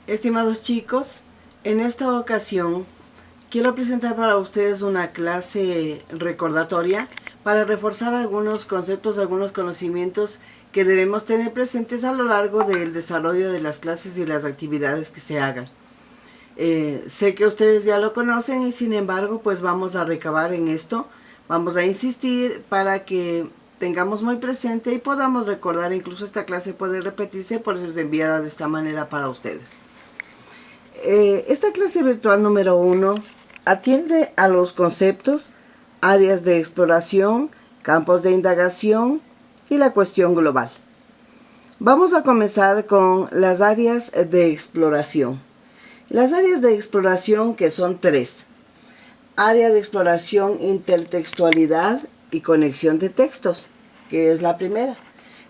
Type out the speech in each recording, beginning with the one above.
Estimados chicos, en esta ocasión quiero presentar para ustedes una clase recordatoria para reforzar algunos conceptos, algunos conocimientos que debemos tener presentes a lo largo del desarrollo de las clases y las actividades que se hagan. Sé que ustedes ya lo conocen y sin embargo pues vamos a recabar en esto, vamos a insistir para que tengamos muy presente y podamos recordar. Incluso esta clase puede repetirse, por eso es enviada de esta manera para ustedes. Esta clase virtual número 1 atiende a los conceptos, áreas de exploración, campos de indagación y la cuestión global. Vamos a comenzar con las áreas de exploración. Las áreas de exploración, que son 3. Área de exploración, intertextualidad y conexión de textos, que es la primera.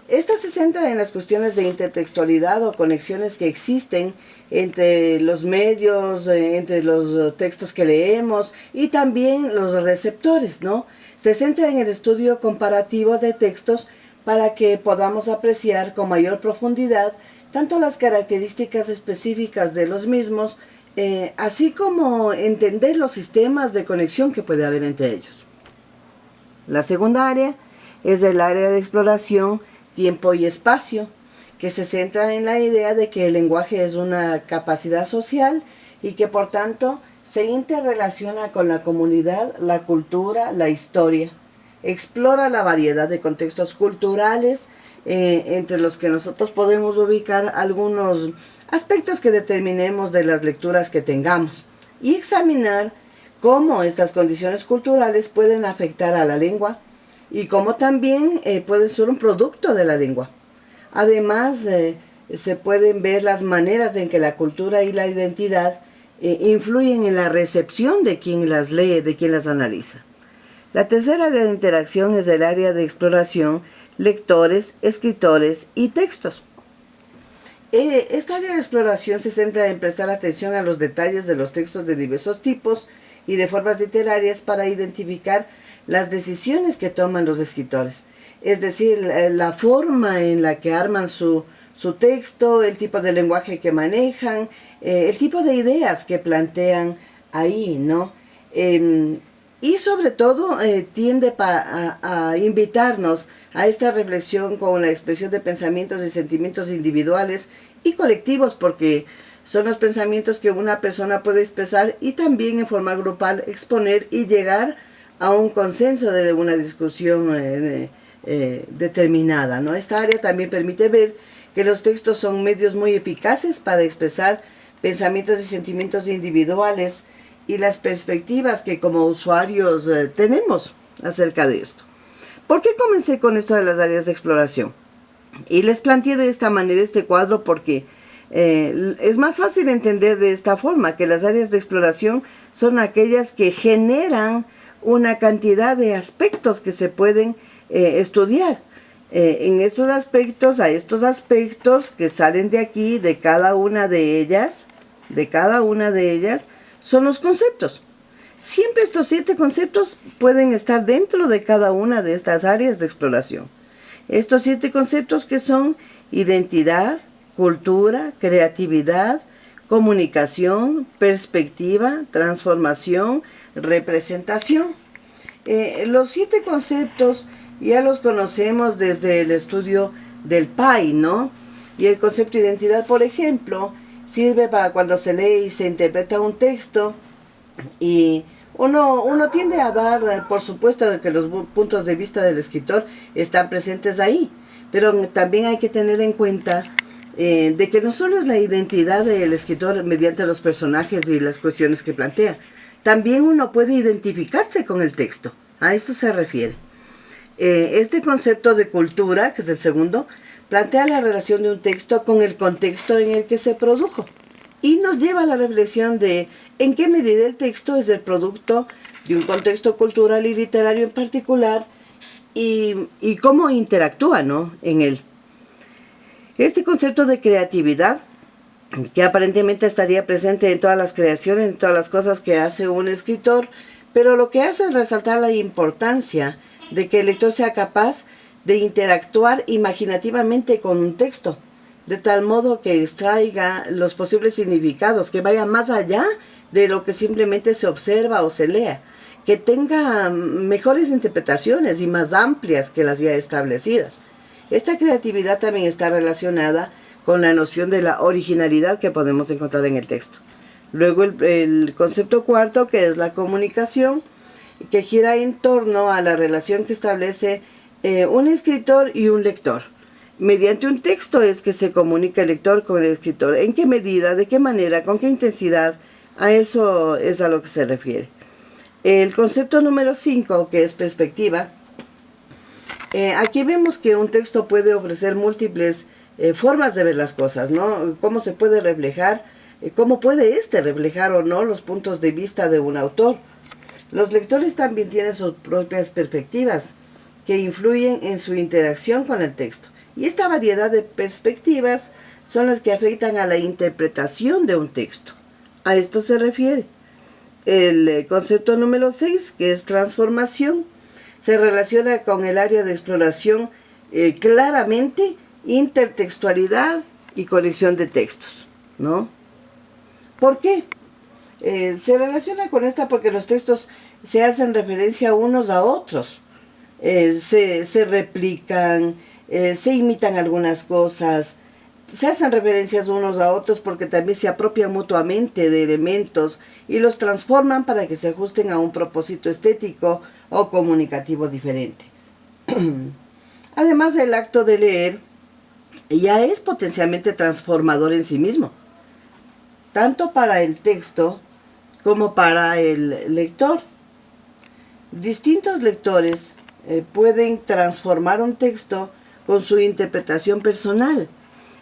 Esta se centra en las cuestiones de intertextualidad o conexiones que existen entre los medios, entre los textos que leemos y también los receptores, ¿no? Se centra en el estudio comparativo de textos para que podamos apreciar con mayor profundidad tanto las características específicas de los mismos, así como entender los sistemas de conexión que puede haber entre ellos. La segunda área es el área de exploración tiempo y espacio, que se centra en la idea de que el lenguaje es una capacidad social y que por tanto se interrelaciona con la comunidad, la cultura, la historia. Explora la variedad de contextos culturales, entre los que nosotros podemos ubicar algunos aspectos que determinemos de las lecturas que tengamos y examinar cómo estas condiciones culturales pueden afectar a la lengua y cómo también pueden ser un producto de la lengua. Además, se pueden ver las maneras en que la cultura y la identidad influyen en la recepción de quien las lee, de quien las analiza. La tercera área de interacción es el área de exploración, lectores, escritores y textos. Esta área de exploración se centra en prestar atención a los detalles de los textos de diversos tipos y de formas literarias para identificar las decisiones que toman los escritores. Es decir, la forma en la que arman su texto, el tipo de lenguaje que manejan, el tipo de ideas que plantean ahí, ¿no? Y sobre todo tiende a invitarnos a esta reflexión con la expresión de pensamientos y sentimientos individuales y colectivos, porque son los pensamientos que una persona puede expresar y también en forma grupal exponer y llegar a un consenso de una discusión determinada, ¿no? Esta área también permite ver que los textos son medios muy eficaces para expresar pensamientos y sentimientos individuales y las perspectivas que como usuarios tenemos acerca de esto. ¿Por qué comencé con esto de las áreas de exploración? Y les planteé de esta manera este cuadro porque es más fácil entender de esta forma que las áreas de exploración son aquellas que generan una cantidad de aspectos que se pueden estudiar. En estos aspectos, a estos aspectos que salen de aquí, de cada una de ellas, son los conceptos. Siempre estos 7 conceptos pueden estar dentro de cada una de estas áreas de exploración. Estos 7 conceptos que son identidad, cultura, creatividad, comunicación, perspectiva, transformación, representación. Los 7 conceptos ya los conocemos desde el estudio del PAI, ¿no? Y el concepto de identidad, por ejemplo, sirve para cuando se lee y se interpreta un texto y uno tiende a dar, por supuesto, que los puntos de vista del escritor están presentes ahí, pero también hay que tener en cuenta de que no solo es la identidad del escritor mediante los personajes y las cuestiones que plantea, también uno puede identificarse con el texto. A esto se refiere. Este concepto de cultura, que es el segundo, plantea la relación de un texto con el contexto en el que se produjo y nos lleva a la reflexión de en qué medida el texto es el producto de un contexto cultural y literario en particular y cómo interactúa, ¿no?, en él. Este concepto de creatividad, que aparentemente estaría presente en todas las creaciones, en todas las cosas que hace un escritor, pero lo que hace es resaltar la importancia de que el lector sea capaz de interactuar imaginativamente con un texto, de tal modo que extraiga los posibles significados, que vaya más allá de lo que simplemente se observa o se lea, que tenga mejores interpretaciones y más amplias que las ya establecidas. Esta creatividad también está relacionada con la noción de la originalidad que podemos encontrar en el texto. Luego el concepto cuarto, que es la comunicación, que gira en torno a la relación que establece un escritor y un lector. Mediante un texto es que se comunica el lector con el escritor. ¿En qué medida, de qué manera, con qué intensidad? A eso es a lo que se refiere. El concepto número 5, que es perspectiva. Aquí vemos que un texto puede ofrecer múltiples formas de ver las cosas, ¿no? Cómo se puede reflejar, cómo puede reflejar o no los puntos de vista de un autor. Los lectores también tienen sus propias perspectivas que influyen en su interacción con el texto. Y esta variedad de perspectivas son las que afectan a la interpretación de un texto. A esto se refiere. El concepto número 6, que es transformación, se relaciona con el área de exploración claramente, intertextualidad y conexión de textos, ¿no? ¿Por qué? Se relaciona con esta porque los textos se hacen referencia unos a otros, se replican, se imitan algunas cosas, se hacen referencias unos a otros porque también se apropian mutuamente de elementos y los transforman para que se ajusten a un propósito estético o comunicativo diferente. Además, el acto de leer ya es potencialmente transformador en sí mismo, tanto para el texto como para el lector. Distintos lectores pueden transformar un texto con su interpretación personal.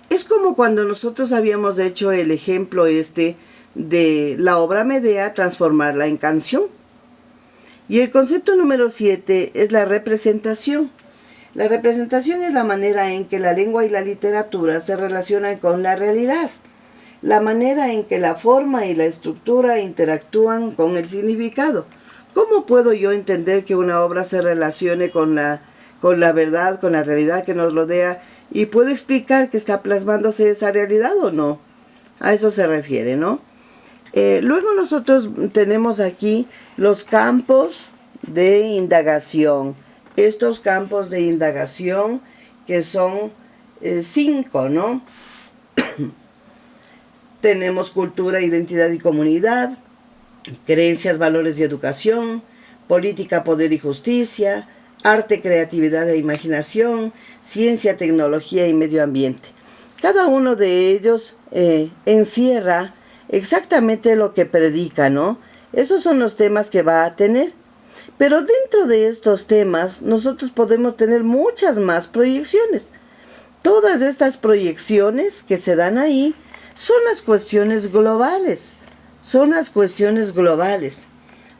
Es como cuando nosotros habíamos hecho el ejemplo de la obra Medea, transformarla en canción. Y el concepto número 7 es la representación. La representación es la manera en que la lengua y la literatura se relacionan con la realidad, la manera en que la forma y la estructura interactúan con el significado. ¿Cómo puedo yo entender que una obra se relacione con la verdad, con la realidad que nos rodea, y puedo explicar que está plasmándose esa realidad o no? A eso se refiere, ¿no? Luego nosotros tenemos aquí los campos de indagación. Estos campos de indagación que son 5, ¿no? Tenemos cultura, identidad y comunidad, creencias, valores y educación, política, poder y justicia, arte, creatividad e imaginación, ciencia, tecnología y medio ambiente. Cada uno de ellos encierra exactamente lo que predica, ¿no? Esos son los temas que va a tener. Pero dentro de estos temas nosotros podemos tener muchas más proyecciones. Todas estas proyecciones que se dan ahí son las cuestiones globales. Son las cuestiones globales.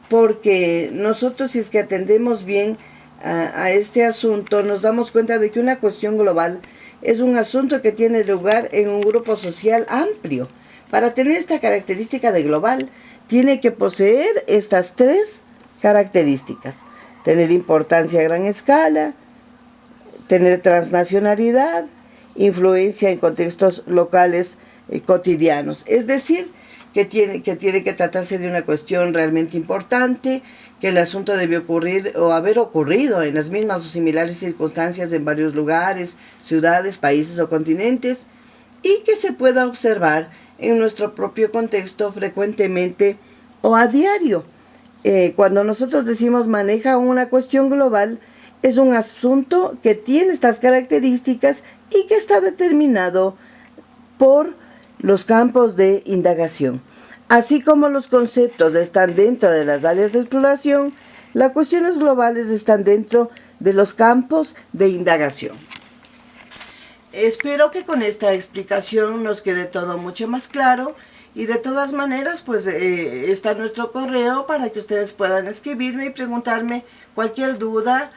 Porque nosotros, si es que atendemos bien a este asunto, nos damos cuenta de que una cuestión global es un asunto que tiene lugar en un grupo social amplio. Para tener esta característica de global, tiene que poseer estas 3 características: tener importancia a gran escala, tener transnacionalidad, influencia en contextos locales cotidianos. Es decir, que tiene que tratarse de una cuestión realmente importante, que el asunto debe ocurrir o haber ocurrido en las mismas o similares circunstancias en varios lugares, ciudades, países o continentes, y que se pueda observar en nuestro propio contexto frecuentemente o a diario. Cuando nosotros decimos maneja una cuestión global, es un asunto que tiene estas características y que está determinado por los campos de indagación. Así como los conceptos están dentro de las áreas de exploración, las cuestiones globales están dentro de los campos de indagación. Espero que con esta explicación nos quede todo mucho más claro, y de todas maneras pues está nuestro correo para que ustedes puedan escribirme y preguntarme cualquier duda,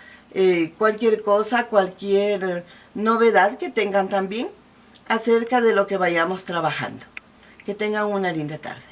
cualquier cosa, cualquier novedad que tengan también acerca de lo que vayamos trabajando. Que tengan una linda tarde.